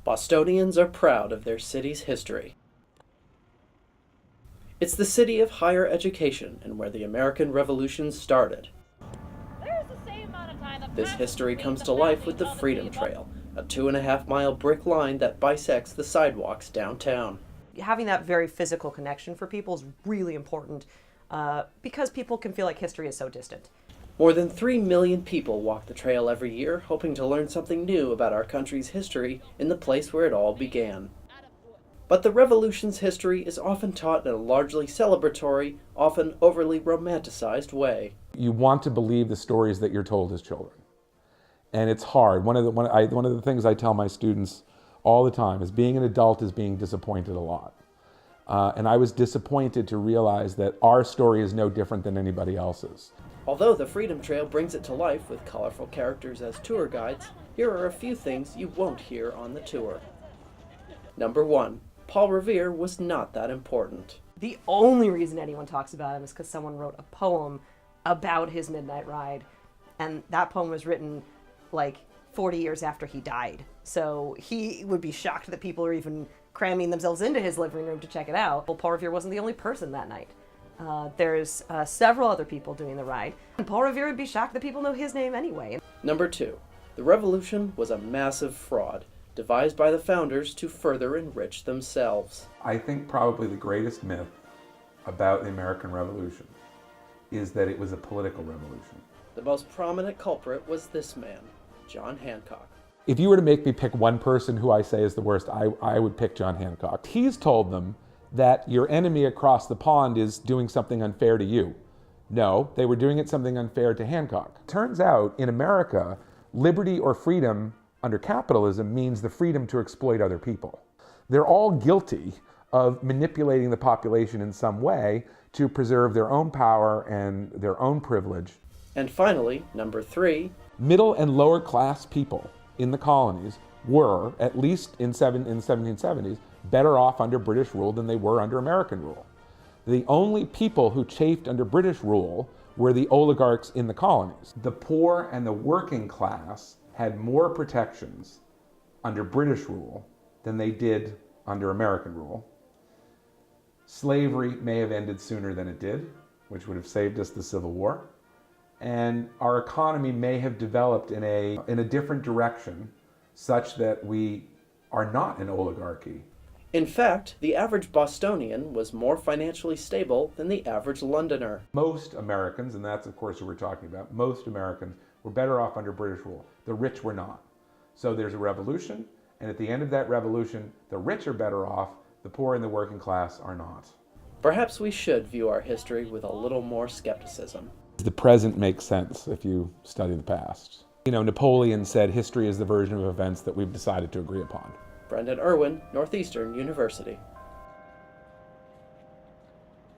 Bostonians are proud of their city's history. It's the city of higher education and where the American Revolution started. This history comes to life with the Freedom Trail, a 2.5-mile brick line that bisects the sidewalks downtown. Having that very physical connection for people is really important because people can feel like history is so distant. More than 3 million people walk the trail every year, hoping to learn something new about our country's history in the place where it all began. But the Revolution's history is often taught in a largely celebratory, often overly romanticized way. You want to believe the stories that you're told as children. And it's hard. One of the things I tell my students all the time is being an adult is being disappointed a lot. And I was disappointed to realize that our story is no different than anybody else's. Although the Freedom Trail brings it to life with colorful characters as tour guides, here are a few things you won't hear on the tour. Number 1. Paul Revere was not that important. The only reason anyone talks about him is because someone wrote a poem about his midnight ride, and that poem was written like 40 years after he died. So he would be shocked that people are even cramming themselves into his living room to check it out. Well, Paul Revere wasn't the only person that night. There's several other people doing the ride, and Paul Revere would be shocked that people know his name anyway. Number 2. The Revolution was a massive fraud, devised by the founders to further enrich themselves. I think probably the greatest myth about the American Revolution is that it was a political revolution. The most prominent culprit was this man, John Hancock. If you were to make me pick one person who I say is the worst, I would pick John Hancock. He's told them that your enemy across the pond is doing something unfair to you. No, they were doing something unfair to Hancock. Turns out, in America, liberty or freedom under capitalism means the freedom to exploit other people. They're all guilty of manipulating the population in some way to preserve their own power and their own privilege. And finally, number 3. Middle and lower class people in the colonies were, at least in the 1770s, better off under British rule than they were under American rule. The only people who chafed under British rule were the oligarchs in the colonies. The poor and the working class had more protections under British rule than they did under American rule. Slavery may have ended sooner than it did, which would have saved us the Civil War. And our economy may have developed in a different direction such that we are not an oligarchy. In fact, the average Bostonian was more financially stable than the average Londoner. Most Americans, and that's of course who we're talking about, most Americans were better off under British rule. The rich were not. So there's a revolution, and at the end of that revolution, the rich are better off, the poor and the working class are not. Perhaps we should view our history with a little more skepticism. The present makes sense if you study the past. You know, Napoleon said history is the version of events that we've decided to agree upon. Brendan Irwin, Northeastern University.